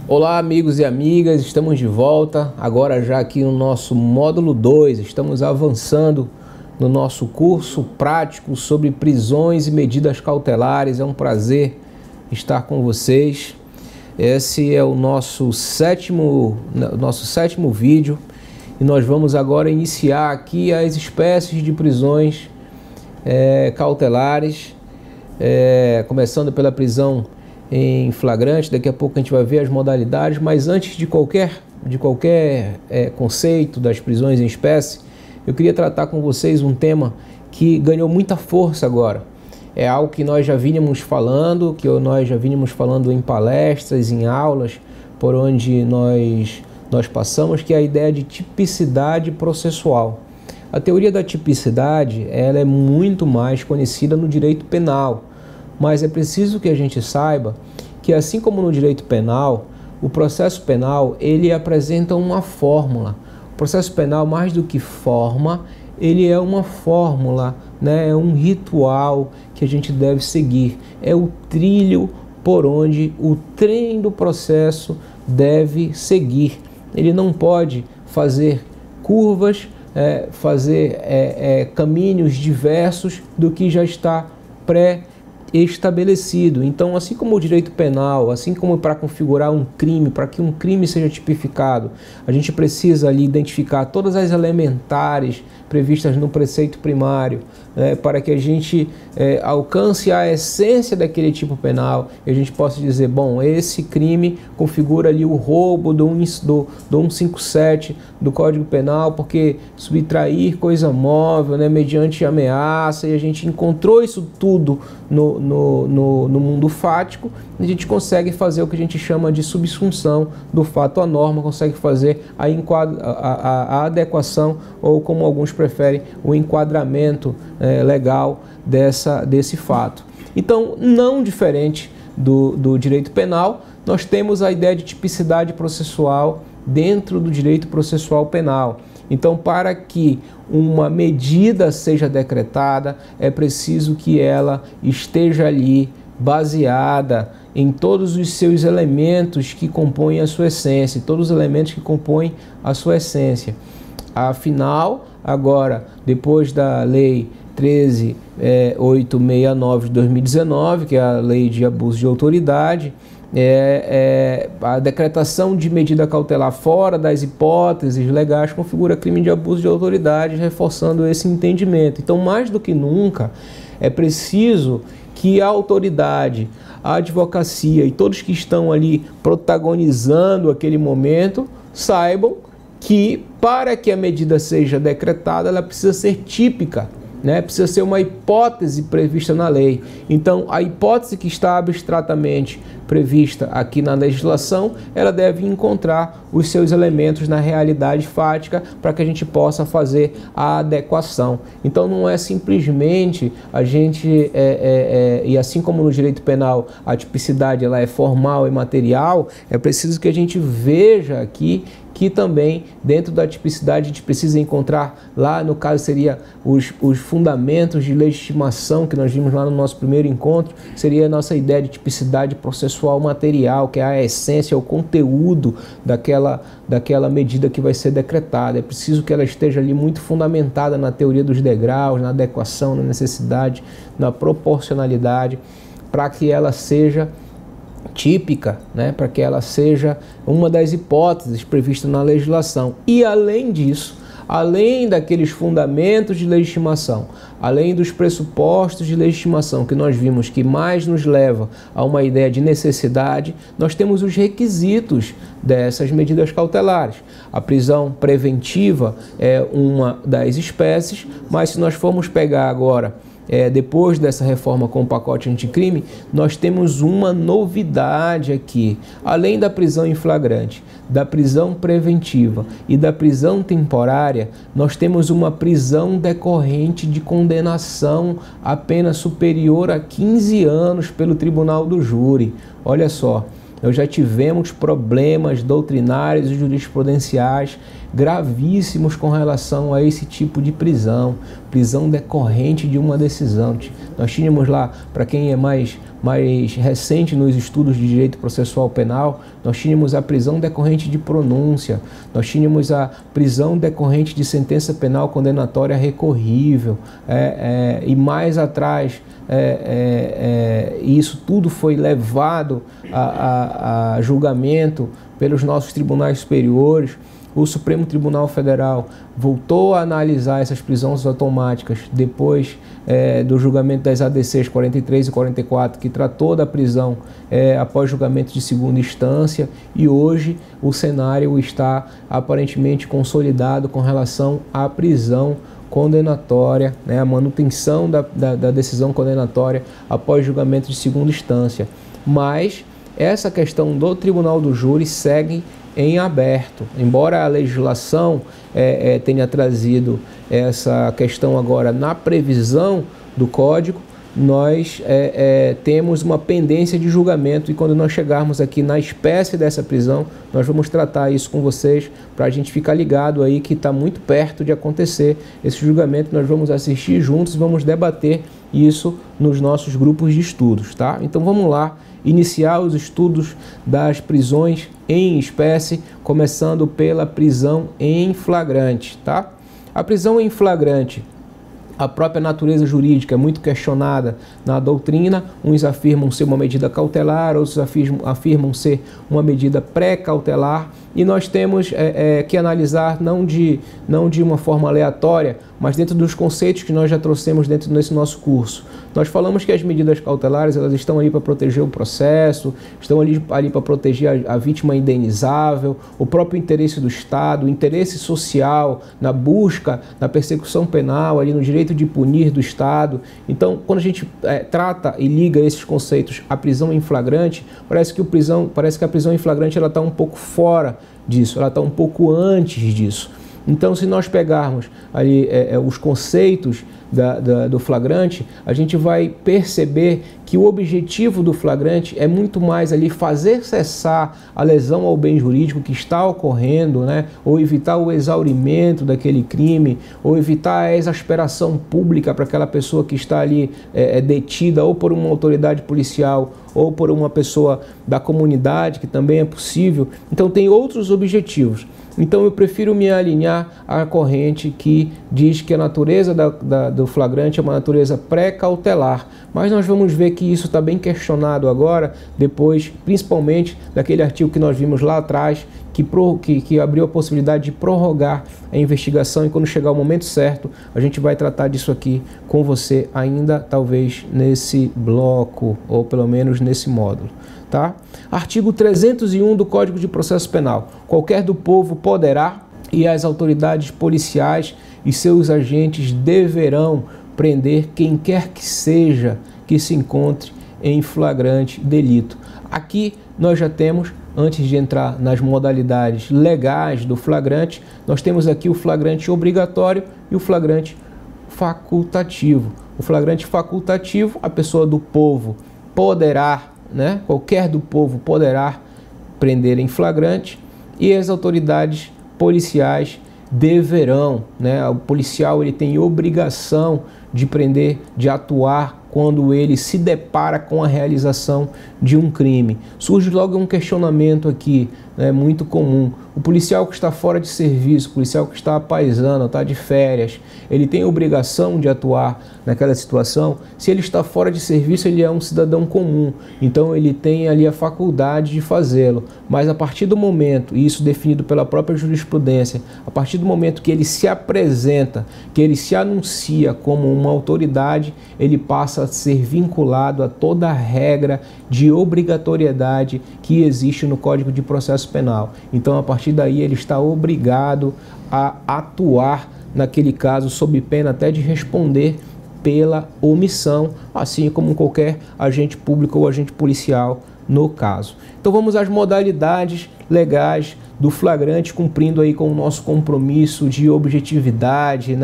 Olá amigos e amigas, estamos de volta, agora já aqui no nosso módulo 2, estamos avançando no nosso curso prático sobre prisões e medidas cautelares. É um prazer estar com vocês. Esse é o nosso sétimo vídeo e nós vamos agora iniciar aqui as espécies de prisões cautelares, começando pela prisão em flagrante. Daqui a pouco a gente vai ver as modalidades, mas antes de qualquer conceito das prisões em espécie, eu queria tratar com vocês um tema que ganhou muita força agora. É algo que nós já vínhamos falando, em palestras, em aulas, por onde nós passamos, que é a ideia de tipicidade processual. A teoria da tipicidade, ela é muito mais conhecida no direito penal, mas é preciso que a gente saiba que, assim como no direito penal, o processo penal ele apresenta uma fórmula. O processo penal, mais do que forma, ele é uma fórmula, né? É um ritual que a gente deve seguir. É o trilho por onde o trem do processo deve seguir. Ele não pode fazer curvas, caminhos diversos do que já está pré-estabelecido. Então, assim como o direito penal, assim como para configurar um crime, para que um crime seja tipificado, a gente precisa ali identificar todas as elementares previstas no preceito primário, para que a gente alcance a essência daquele tipo penal e a gente possa dizer, bom, esse crime configura ali o roubo do 157 do Código Penal, porque subtrair coisa móvel, mediante ameaça, e a gente encontrou isso tudo no mundo fático. A gente consegue fazer o que a gente chama de subsunção do fato à norma, consegue fazer a adequação, ou como alguns preferem, o enquadramento legal desse fato. Então, não diferente do direito penal, nós temos a ideia de tipicidade processual dentro do direito processual penal. Então, para que uma medida seja decretada, é preciso que ela esteja ali baseada em todos os seus elementos que compõem a sua essência, todos os elementos que compõem a sua essência. Afinal, agora, depois da Lei 13.869 de 2019, que é a Lei de Abuso de Autoridade, a decretação de medida cautelar fora das hipóteses legais configura crime de abuso de autoridade, reforçando esse entendimento. Então, mais do que nunca, é preciso que a autoridade, a advocacia e todos que estão ali protagonizando aquele momento saibam que, para que a medida seja decretada, ela precisa ser típica, precisa ser uma hipótese prevista na lei. Então, a hipótese que está abstratamente prevista aqui na legislação, ela deve encontrar os seus elementos na realidade fática para que a gente possa fazer a adequação. Então, não é simplesmente a gente, e assim como no direito penal a tipicidade ela é formal e material, é preciso que a gente veja aqui que também dentro da tipicidade a gente precisa encontrar, lá no caso seria os fundamentos de legitimação que nós vimos lá no nosso primeiro encontro, seria a nossa ideia de tipicidade processual material, que é a essência, o conteúdo daquela medida que vai ser decretada. É preciso que ela esteja ali muito fundamentada na teoria dos degraus, na adequação, na necessidade, na proporcionalidade, para que ela seja típica, para que ela seja uma das hipóteses previstas na legislação. E além disso, além daqueles fundamentos de legitimação, além dos pressupostos de legitimação que nós vimos que mais nos leva a uma ideia de necessidade, nós temos os requisitos dessas medidas cautelares. A prisão preventiva é uma das espécies, mas se nós formos pegar agora, depois dessa reforma com o pacote anticrime, nós temos uma novidade aqui. Além da prisão em flagrante, da prisão preventiva e da prisão temporária, nós temos uma prisão decorrente de condenação a pena superior a 15 anos pelo tribunal do júri. Olha só, nós já tivemos problemas doutrinários e jurisprudenciais gravíssimos com relação a esse tipo de prisão decorrente de uma decisão. Nós tínhamos lá, para quem é mais recente nos estudos de direito processual penal, nós tínhamos a prisão decorrente de pronúncia, nós tínhamos a prisão decorrente de sentença penal condenatória recorrível, e mais atrás, isso tudo foi levado a julgamento pelos nossos tribunais superiores. O Supremo Tribunal Federal voltou a analisar essas prisões automáticas depois do julgamento das ADCs 43 e 44, que tratou da prisão após julgamento de segunda instância, e hoje o cenário está aparentemente consolidado com relação à prisão condenatória, a manutenção da decisão condenatória após julgamento de segunda instância. Mas essa questão do Tribunal do Júri segue em aberto. Embora a legislação tenha trazido essa questão agora na previsão do Código, nós temos uma pendência de julgamento, e quando nós chegarmos aqui na espécie dessa prisão, nós vamos tratar isso com vocês, para a gente ficar ligado aí que está muito perto de acontecer esse julgamento. Nós vamos assistir juntos e vamos debater isso nos nossos grupos de estudos, tá? Então vamos lá iniciar os estudos das prisões em espécie, começando pela prisão em flagrante, tá? A prisão em flagrante, a própria natureza jurídica é muito questionada na doutrina. Uns afirmam ser uma medida cautelar, outros afirmam ser uma medida pré-cautelar, e nós temos que analisar não de uma forma aleatória, mas dentro dos conceitos que nós já trouxemos dentro desse nosso curso. Nós falamos que as medidas cautelares, elas estão ali para proteger o processo, estão ali para proteger a vítima indenizável, o próprio interesse do Estado, o interesse social na busca, na persecução penal, ali no direito de punir do Estado. Então, quando a gente trata e liga esses conceitos à prisão em flagrante, parece que a prisão em flagrante ela está um pouco fora disso, ela está um pouco antes disso. Então, se nós pegarmos ali os conceitos do flagrante, a gente vai perceber que o objetivo do flagrante é muito mais ali fazer cessar a lesão ao bem jurídico que está ocorrendo, ou evitar o exaurimento daquele crime, ou evitar a exasperação pública para aquela pessoa que está ali detida ou por uma autoridade policial ou por uma pessoa da comunidade, que também é possível. Então tem outros objetivos. Então eu prefiro me alinhar à corrente que diz que a natureza do flagrante é uma natureza pré-cautelar. Mas nós vamos ver que isso está bem questionado agora, depois, principalmente daquele artigo que nós vimos lá atrás, que abriu a possibilidade de prorrogar a investigação, e quando chegar o momento certo, a gente vai tratar disso aqui com você ainda, talvez, nesse bloco, ou pelo menos nesse módulo. Tá? Artigo 301 do Código de Processo Penal. Qualquer do povo poderá, e as autoridades policiais e seus agentes deverão prender quem quer que seja que se encontre em flagrante delito. Aqui nós já temos, antes de entrar nas modalidades legais do flagrante, nós temos aqui o flagrante obrigatório e o flagrante facultativo. O flagrante facultativo, a pessoa do povo poderá, qualquer do povo poderá prender em flagrante, e as autoridades policiais deverão, o policial ele tem obrigação de prender, de atuar quando ele se depara com a realização de um crime. Surge logo um questionamento aqui, muito comum. O policial que está fora de serviço, o policial que está à paisana, está de férias, ele tem a obrigação de atuar naquela situação? Se ele está fora de serviço, ele é um cidadão comum, então ele tem ali a faculdade de fazê-lo. Mas a partir do momento, e isso definido pela própria jurisprudência, a partir do momento que ele se apresenta, que ele se anuncia como uma autoridade, ele passa a ser vinculado a toda a regra de obrigatoriedade que existe no Código de Processo Penal. Então, a partir daí, ele está obrigado a atuar naquele caso, sob pena até de responder pela omissão, assim como qualquer agente público ou agente policial no caso. Então vamos às modalidades legais do flagrante, cumprindo aí com o nosso compromisso de objetividade,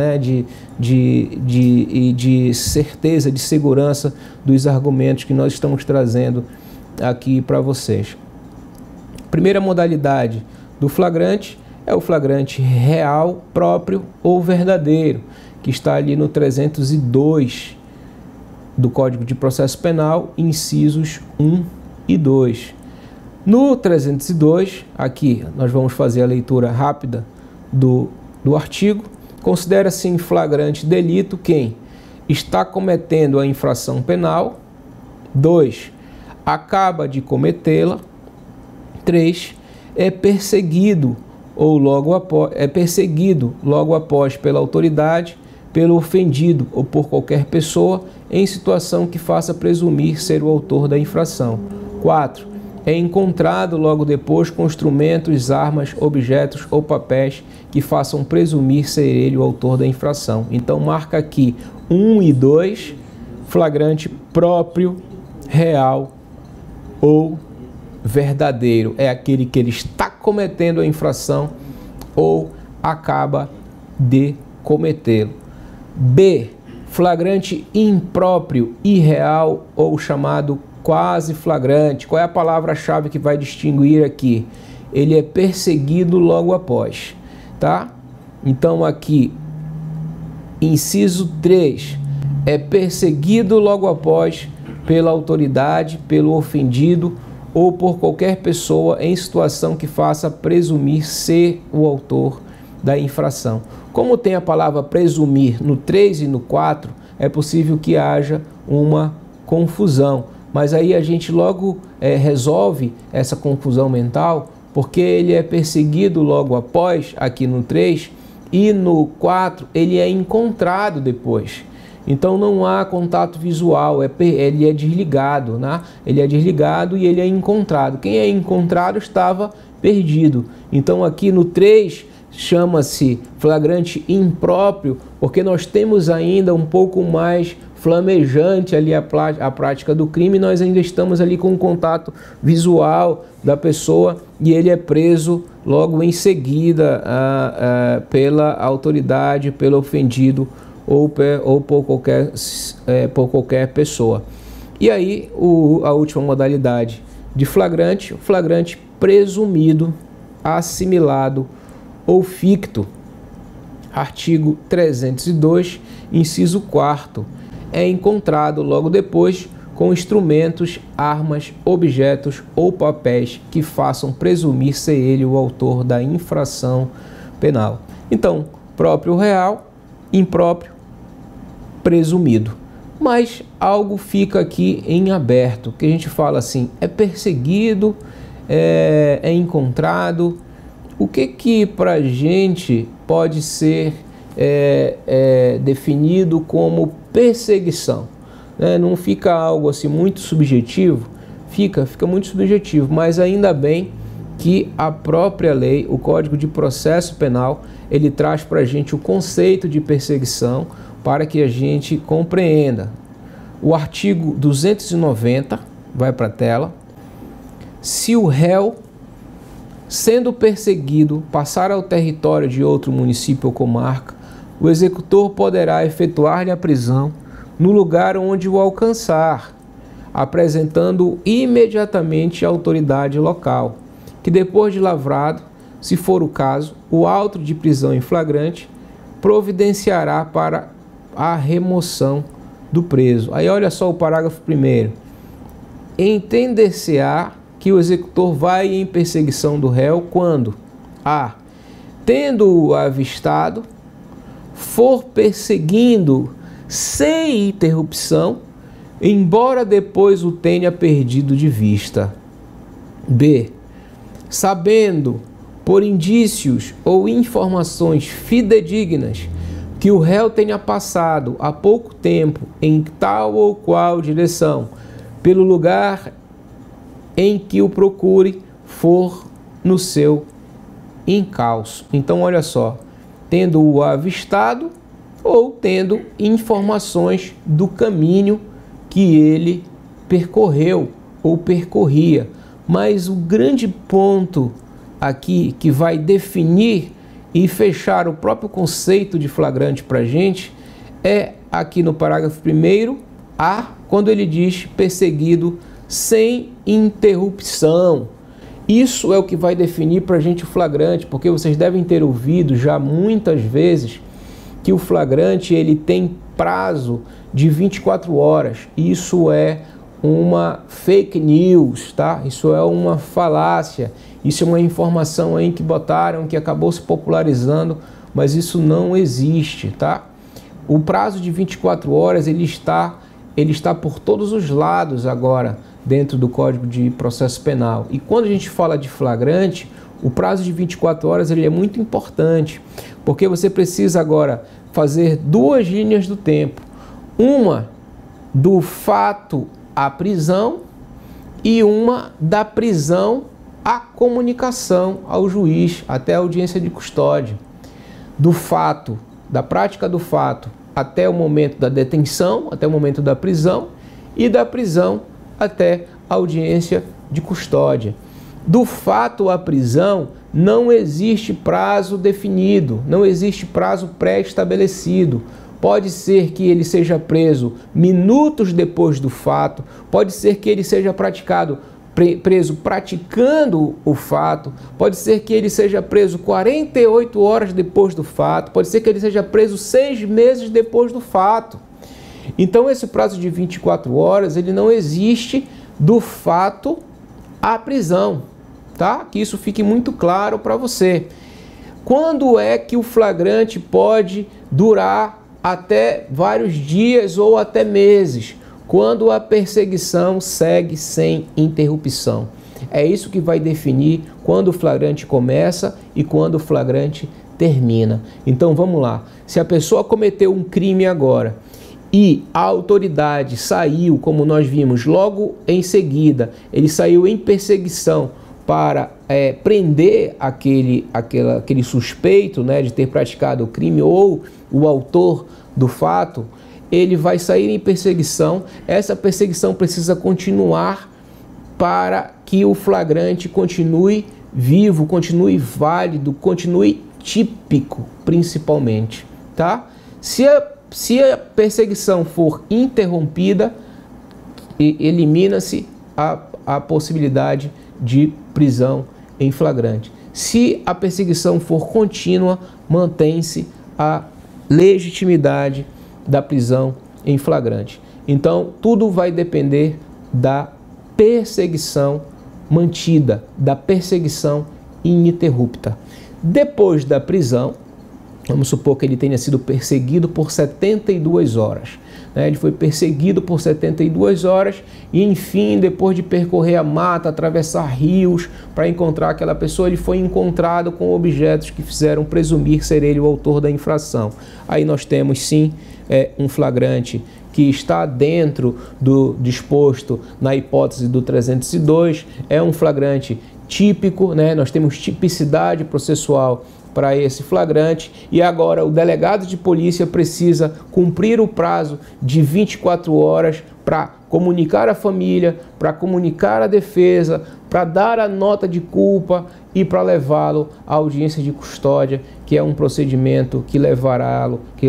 de certeza, de segurança dos argumentos que nós estamos trazendo aqui para vocês. Primeira modalidade do flagrante é o flagrante real, próprio ou verdadeiro, que está ali no 302 do Código de Processo Penal, incisos 1 e 2. No 302, aqui nós vamos fazer a leitura rápida do artigo. Considera-se em flagrante delito quem está cometendo a infração penal. 2. Acaba de cometê-la. 3. É perseguido logo após pela autoridade, pelo ofendido ou por qualquer pessoa em situação que faça presumir ser o autor da infração. 4. É encontrado logo depois com instrumentos, armas, objetos ou papéis que façam presumir ser ele o autor da infração. Então marca aqui 1 e 2, flagrante próprio, real ou verdadeiro. É aquele que ele está cometendo a infração ou acaba de cometê-lo. B. Flagrante impróprio, irreal ou chamado quase flagrante. Qual é a palavra-chave que vai distinguir aqui? Ele é perseguido logo após, tá? Então aqui, inciso 3, é perseguido logo após pela autoridade, pelo ofendido ou por qualquer pessoa em situação que faça presumir ser o autor da infração. Como tem a palavra presumir no 3 e no 4, é possível que haja uma confusão. Mas aí a gente logo resolve essa confusão mental, porque ele é perseguido logo após, aqui no 3, e no 4 ele é encontrado depois. Então não há contato visual, ele é desligado, né? Ele é desligado e ele é encontrado. Quem é encontrado estava perdido. Então aqui no 3 chama-se flagrante impróprio, porque nós temos ainda um pouco mais flamejante ali a prática do crime, nós ainda estamos ali com o contato visual da pessoa e ele é preso logo em seguida pela autoridade, pelo ofendido ou por qualquer pessoa. E aí a última modalidade de flagrante, o flagrante presumido, assimilado ou ficto. Artigo 302, inciso 4º, é encontrado logo depois com instrumentos, armas, objetos ou papéis que façam presumir ser ele o autor da infração penal. Então, próprio real, impróprio, presumido. Mas algo fica aqui em aberto, que a gente fala assim, é perseguido, é encontrado. O que para a gente pode ser definido como perseguição? Não fica algo assim muito subjetivo? Fica muito subjetivo, mas ainda bem que a própria lei, o Código de Processo Penal, ele traz para a gente o conceito de perseguição para que a gente compreenda. O artigo 290, vai para a tela. Se o réu, sendo perseguido, passar ao território de outro município ou comarca, o executor poderá efetuar-lhe a prisão no lugar onde o alcançar, apresentando imediatamente à autoridade local, que depois de lavrado, se for o caso, o auto de prisão em flagrante, providenciará para a remoção do preso. Aí olha só o parágrafo 1º. Entender-se-á que o executor vai em perseguição do réu quando a. Tendo-o avistado, for perseguindo sem interrupção, embora depois o tenha perdido de vista. B. Sabendo, por indícios ou informações fidedignas, que o réu tenha passado há pouco tempo em tal ou qual direção, pelo lugar em que o procure for no seu encalço. Então, olha só, tendo-o avistado ou tendo informações do caminho que ele percorreu ou percorria. Mas o grande ponto aqui que vai definir e fechar o próprio conceito de flagrante para a gente é aqui no parágrafo 1º, A, quando ele diz perseguido sem interrupção. Isso é o que vai definir para a gente o flagrante, porque vocês devem ter ouvido já muitas vezes que o flagrante ele tem prazo de 24 horas. Isso é uma fake news, tá? Isso é uma falácia, isso é uma informação aí que botaram, que acabou se popularizando, mas isso não existe, tá? O prazo de 24 horas ele está por todos os lados agora dentro do Código de Processo Penal. E quando a gente fala de flagrante, o prazo de 24 horas ele é muito importante, porque você precisa agora fazer duas linhas do tempo. Uma do fato à prisão e uma da prisão à comunicação ao juiz, até a audiência de custódia. Do fato, da prática do fato até o momento da detenção, até o momento da prisão, e da prisão até a audiência de custódia. Do fato à prisão não existe prazo definido, não existe prazo pré-estabelecido. Pode ser que ele seja preso minutos depois do fato, pode ser que ele seja preso praticando o fato, pode ser que ele seja preso 48 horas depois do fato, pode ser que ele seja preso 6 meses depois do fato. Então esse prazo de 24 horas ele não existe do fato à prisão, tá? Que isso fique muito claro para você. Quando é que o flagrante pode durar até vários dias ou até meses? Quando a perseguição segue sem interrupção. É isso que vai definir quando o flagrante começa e quando o flagrante termina. Então vamos lá. Se a pessoa cometeu um crime agora e a autoridade saiu, como nós vimos, logo em seguida, ele saiu em perseguição para prender aquele suspeito, né, de ter praticado o crime ou o autor do fato, ele vai sair em perseguição. Essa perseguição precisa continuar para que o flagrante continue vivo, continue válido, continue típico, principalmente, tá? Se a perseguição for interrompida, elimina-se a possibilidade de prisão em flagrante. Se a perseguição for contínua, mantém-se a legitimidade da prisão em flagrante. Então, tudo vai depender da perseguição mantida, da perseguição ininterrupta. Depois da prisão, vamos supor que ele tenha sido perseguido por 72 horas. Ele foi perseguido por 72 horas e, enfim, depois de percorrer a mata, atravessar rios para encontrar aquela pessoa, ele foi encontrado com objetos que fizeram presumir ser ele o autor da infração. Aí nós temos, sim, um flagrante que está dentro do disposto na hipótese do 302, é um flagrante típico, né? Nós temos tipicidade processual para esse flagrante e agora o delegado de polícia precisa cumprir o prazo de 24 horas para comunicar à família, para comunicar à defesa, para dar a nota de culpa e para levá-lo à audiência de custódia, que é um procedimento que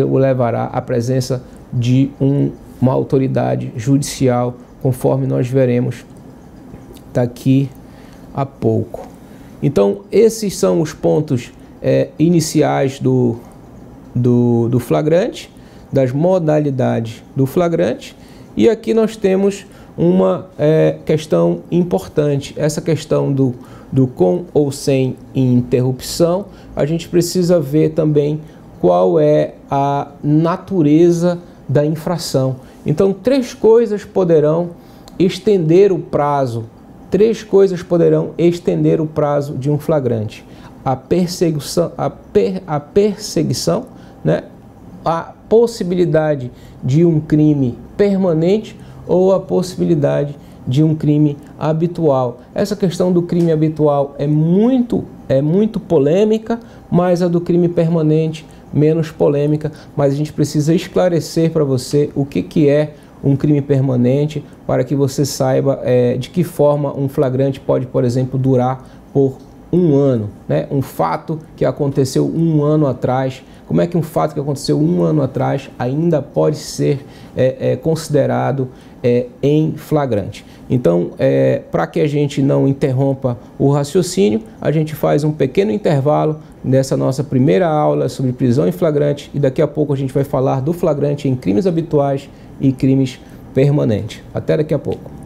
o levará à presença de uma autoridade judicial, conforme nós veremos daqui a pouco. Então, esses são os pontos iniciais do flagrante, das modalidades do flagrante, e aqui nós temos uma questão importante, essa questão do com ou sem interrupção. A gente precisa ver também qual é a natureza da infração. Então, três coisas poderão estender o prazo de um flagrante: a perseguição, né? A possibilidade de um crime permanente ou a possibilidade de um crime habitual. Essa questão do crime habitual é muito polêmica, mas a do crime permanente menos polêmica, mas a gente precisa esclarecer para você o que é um crime permanente, para que você saiba de que forma um flagrante pode, por exemplo, durar por um ano, né? Um fato que aconteceu um ano atrás. Como é que um fato que aconteceu um ano atrás ainda pode ser considerado em flagrante? Então, para que a gente não interrompa o raciocínio, a gente faz um pequeno intervalo nessa nossa primeira aula sobre prisão em flagrante e daqui a pouco a gente vai falar do flagrante em crimes habituais e crimes permanentes. Até daqui a pouco.